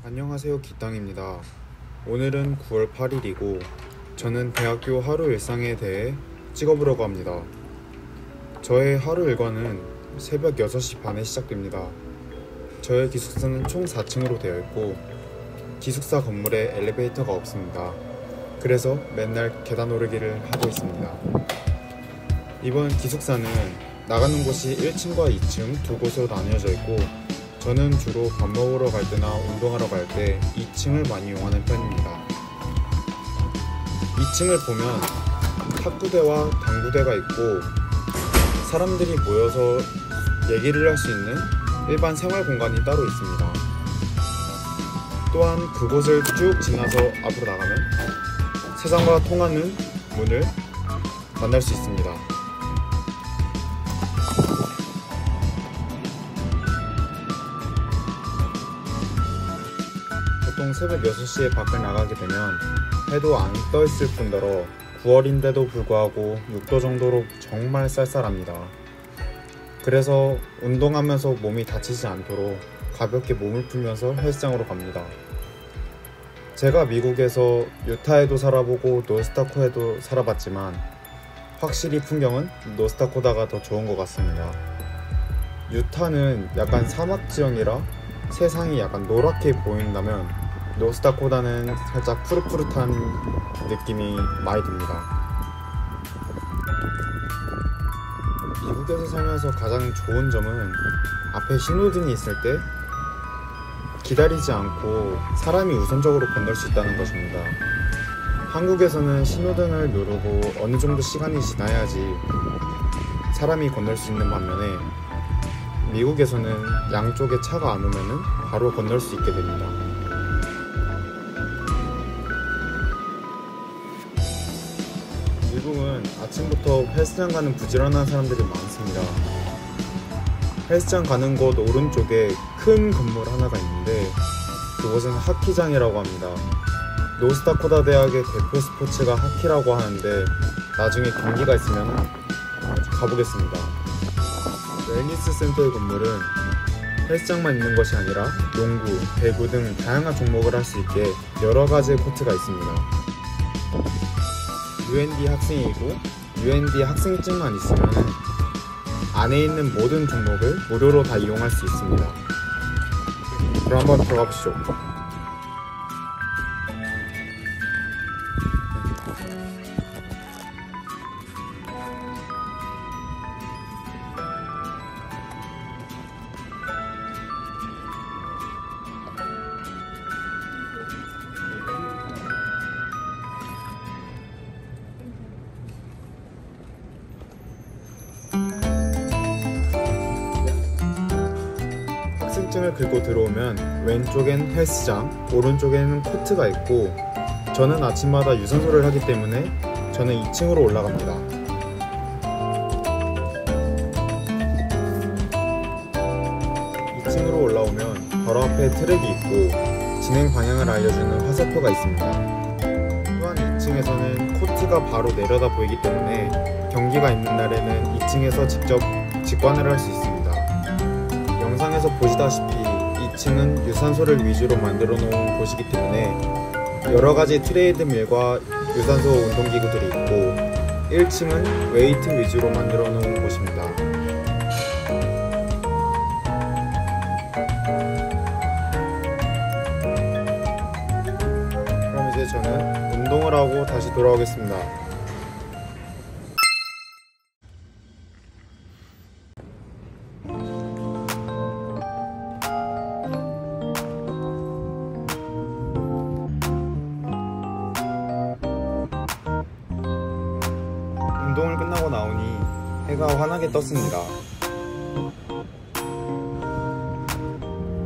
안녕하세요, 기땅입니다. 오늘은 9월 8일이고 저는 대학교 하루 일상에 대해 찍어보려고 합니다. 저의 하루 일과는 새벽 6시 반에 시작됩니다. 저의 기숙사는 총 4층으로 되어 있고 기숙사 건물에 엘리베이터가 없습니다. 그래서 맨날 계단 오르기를 하고 있습니다. 이번 기숙사는 나가는 곳이 1층과 2층 두 곳으로 나뉘어져 있고 저는 주로 밥 먹으러 갈 때나 운동하러 갈 때 2층을 많이 이용하는 편입니다. 2층을 보면 탁구대와 당구대가 있고 사람들이 모여서 얘기를 할 수 있는 일반 생활 공간이 따로 있습니다. 또한 그곳을 쭉 지나서 앞으로 나가면 세상과 통하는 문을 만날 수 있습니다. 보통 새벽 6시에 밖을 나가게 되면 해도 안 떠있을 뿐더러 9월인데도 불구하고 6도 정도로 정말 쌀쌀합니다. 그래서 운동하면서 몸이 다치지 않도록 가볍게 몸을 풀면서 헬스장으로 갑니다. 제가 미국에서 유타에도 살아보고 노스다코에도 살아봤지만 확실히 풍경은 노스다코다가 더 좋은 것 같습니다. 유타는 약간 사막 지형이라 세상이 약간 노랗게 보인다면 노스다코다는 살짝 푸릇푸릇한 느낌이 많이 듭니다. 미국에서 살면서 가장 좋은 점은 앞에 신호등이 있을 때 기다리지 않고 사람이 우선적으로 건널 수 있다는 것입니다. 한국에서는 신호등을 누르고 어느 정도 시간이 지나야지 사람이 건널 수 있는 반면에 미국에서는 양쪽에 차가 안 오면은 바로 건널 수 있게 됩니다. 미국은 아침부터 헬스장 가는 부지런한 사람들이 많습니다. 헬스장 가는 곳 오른쪽에 큰 건물 하나가 있는데 그곳은 하키장이라고 합니다. 노스다코다 대학의 대표 스포츠가 하키라고 하는데 나중에 경기가 있으면 가보겠습니다. 웰니스 센터의 건물은 헬스장만 있는 것이 아니라 농구, 배구 등 다양한 종목을 할 수 있게 여러 가지의 코트가 있습니다. UND 학생이고 UND 학생증만 있으면 안에 있는 모든 종목을 무료로 다 이용할 수 있습니다. 그럼 한번 들어가 보시죠. 학생증을 긁고 들어오면 왼쪽엔 헬스장, 오른쪽에는 코트가 있고 저는 아침마다 유산소를 하기 때문에 저는 2층으로 올라갑니다. 2층으로 올라오면 바로 앞에 트랙이 있고 진행 방향을 알려주는 화살표가 있습니다. 또한 2층에서는 코트가 바로 내려다 보이기 때문에 경기가 있는 날에는 2층에서 직접 직관을 할 수 있습니다. 영상에서 보시다시피 2층은 유산소를 위주로 만들어 놓은 곳이기 때문에 여러가지 트레이드밀과 유산소 운동기구들이 있고 1층은 웨이트 위주로 만들어 놓은 곳입니다. 그럼 이제 저는 운동을 하고 다시 돌아오겠습니다. 운동을 끝나고 나오니 해가 환하게 떴습니다.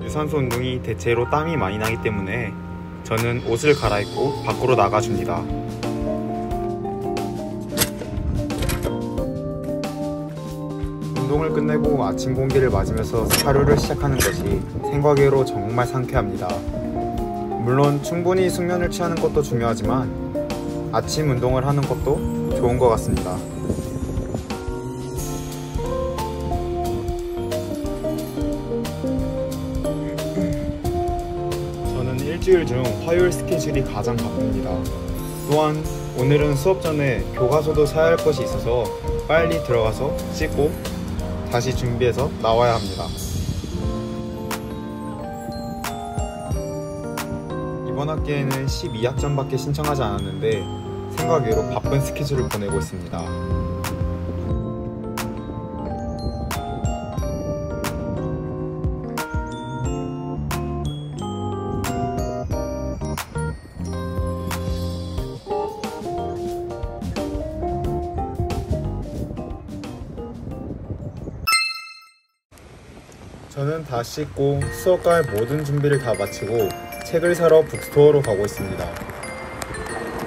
유산소 운동이 대체로 땀이 많이 나기 때문에 저는 옷을 갈아입고 밖으로 나가줍니다. 운동을 끝내고 아침 공기를 맞으면서 하루를 시작하는 것이 생각외로 정말 상쾌합니다. 물론 충분히 숙면을 취하는 것도 중요하지만 아침 운동을 하는 것도 좋은 것 같습니다. 저는 일주일 중 화요일 스케줄이 가장 바쁩니다. 또한 오늘은 수업 전에 교과서도 사야 할 것이 있어서 빨리 들어가서 씻고 다시 준비해서 나와야 합니다. 이번 학기에는 12학점밖에 신청하지 않았는데 생각 외로 바쁜 스케줄을 보내고 있습니다. 저는 다 씻고 수업과 할 모든 준비를 다 마치고 책을 사러 북스토어로 가고 있습니다.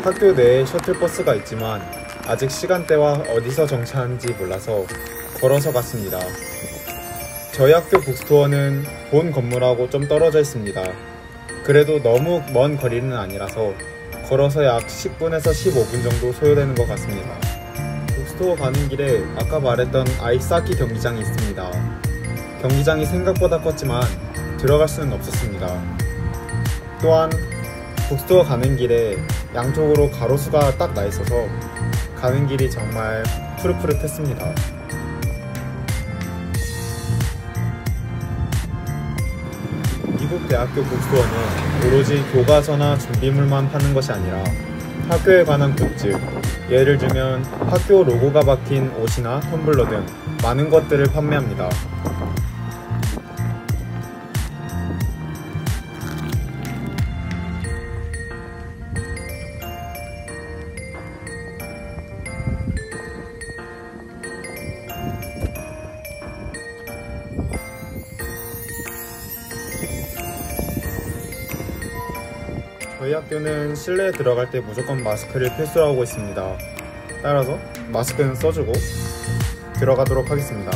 학교 내에 셔틀버스가 있지만 아직 시간대와 어디서 정차하는지 몰라서 걸어서 갔습니다. 저희 학교 북스토어는 본 건물하고 좀 떨어져 있습니다. 그래도 너무 먼 거리는 아니라서 걸어서 약 10분에서 15분 정도 소요되는 것 같습니다. 북스토어 가는 길에 아까 말했던 아이스하키 경기장이 있습니다. 경기장이 생각보다 컸지만 들어갈 수는 없었습니다. 또한 북스토어 가는 길에 양쪽으로 가로수가 딱 나 있어서 가는 길이 정말 푸릇푸릇했습니다. 미국 대학교 북스토어는 오로지 교과서나 준비물만 파는 것이 아니라 학교에 관한 굿즈, 예를 들면 학교 로고가 박힌 옷이나 텀블러 등 많은 것들을 판매합니다. 저희 학교는 실내에 들어갈 때 무조건 마스크를 필수로 하고 있습니다. 따라서 마스크는 써주고 들어가도록 하겠습니다.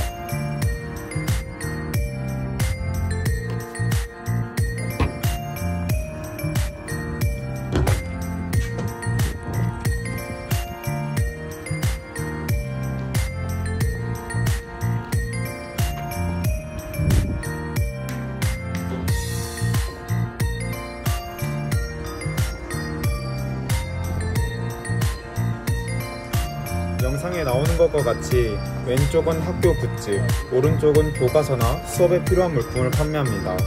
영상에 나오는 것과 같이 왼쪽은 학교 굿즈, 오른쪽은 교과서나 수업에 필요한 물품을 판매합니다.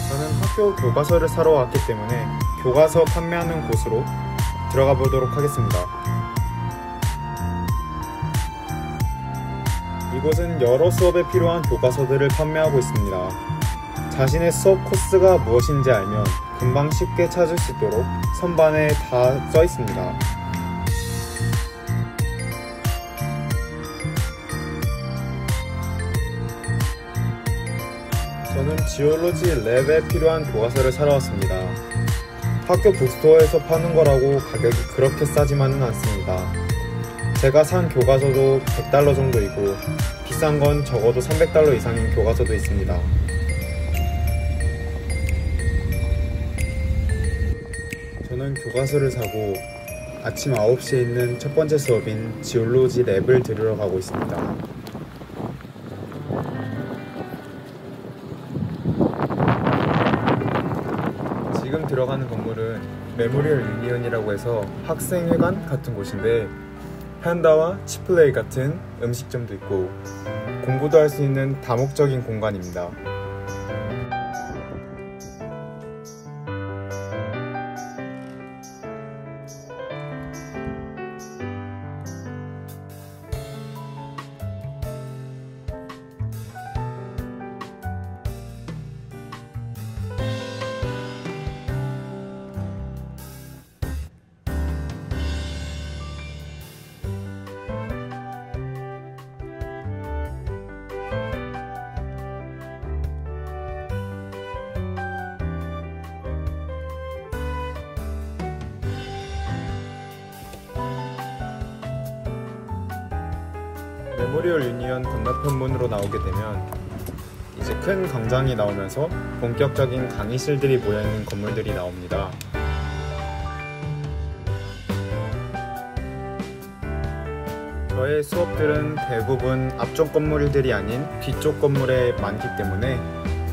저는 학교 교과서를 사러 왔기 때문에 교과서 판매하는 곳으로 들어가 보도록 하겠습니다. 이곳은 여러 수업에 필요한 교과서들을 판매하고 있습니다. 자신의 수업 코스가 무엇인지 알면 금방 쉽게 찾을 수 있도록 선반에 다 써 있습니다. 저는 지올로지 랩에 필요한 교과서를 사러 왔습니다. 학교 북스토어에서 파는 거라고 가격이 그렇게 싸지만은 않습니다. 제가 산 교과서도 $100 정도이고 비싼 건 적어도 $300 이상인 교과서도 있습니다. 저는 교과서를 사고 아침 9시에 있는 첫 번째 수업인 지올로지 랩을 들으러 가고 있습니다. 지금 들어가는 건물은 메모리얼 유니언이라고 해서 학생회관 같은 곳인데 판다와 치플레이 같은 음식점도 있고 공부도 할 수 있는 다목적인 공간입니다. 메모리얼 유니언 건너편 문으로 나오게 되면 이제 큰 광장이 나오면서 본격적인 강의실들이 모여있는 건물들이 나옵니다. 저의 수업들은 대부분 앞쪽 건물들이 아닌 뒤쪽 건물에 많기 때문에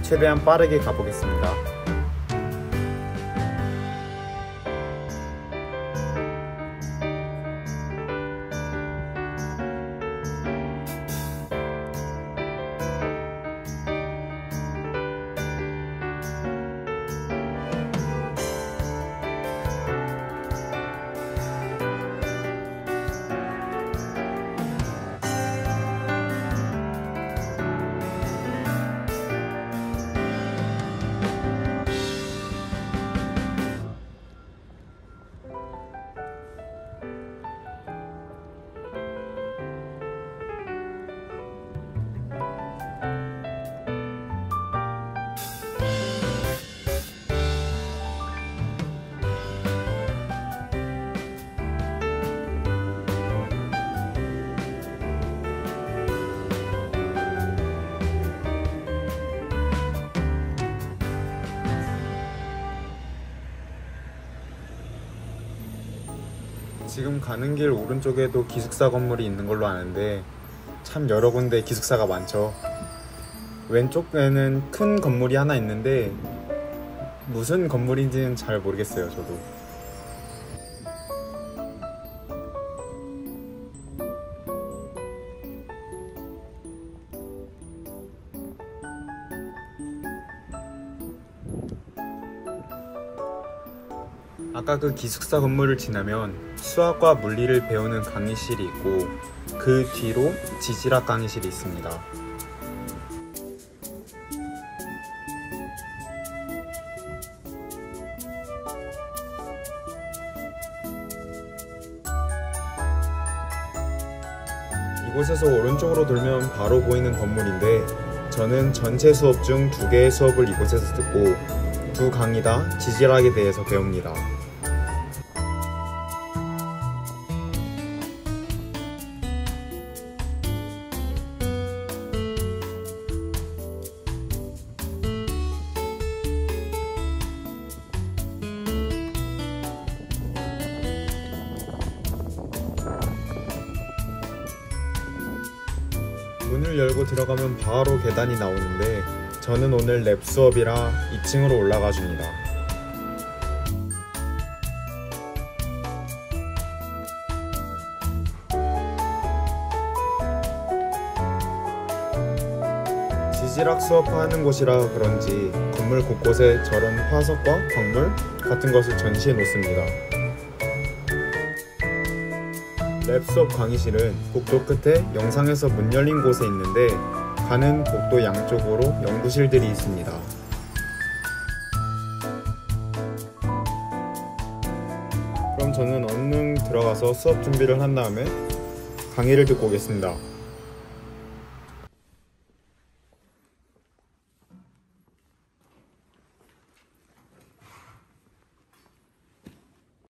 최대한 빠르게 가보겠습니다. 지금 가는 길 오른쪽에도 기숙사 건물이 있는 걸로 아는데 참 여러 군데 기숙사가 많죠. 왼쪽에는 큰 건물이 하나 있는데 무슨 건물인지는 잘 모르겠어요, 저도. 아까 그 기숙사 건물을 지나면 수학과 물리를 배우는 강의실이 있고 그 뒤로 지질학 강의실이 있습니다. 이곳에서 오른쪽으로 돌면 바로 보이는 건물인데 저는 전체 수업 중 2개의 수업을 이곳에서 듣고 2 강의 다 지질학에 대해서 배웁니다. 문을 열고 들어가면 바로 계단이 나오는데 저는 오늘 랩 수업이라 2층으로 올라가 줍니다. 지질학 수업하는 곳이라 그런지 건물 곳곳에 저런 화석과 광물 같은 것을 전시해 놓습니다. 랩 수업 강의실은 복도 끝에 영상에서 문 열린 곳에 있는데 가는 복도 양쪽으로 연구실들이 있습니다. 그럼 저는 얼른 들어가서 수업 준비를 한 다음에 강의를 듣고 오겠습니다.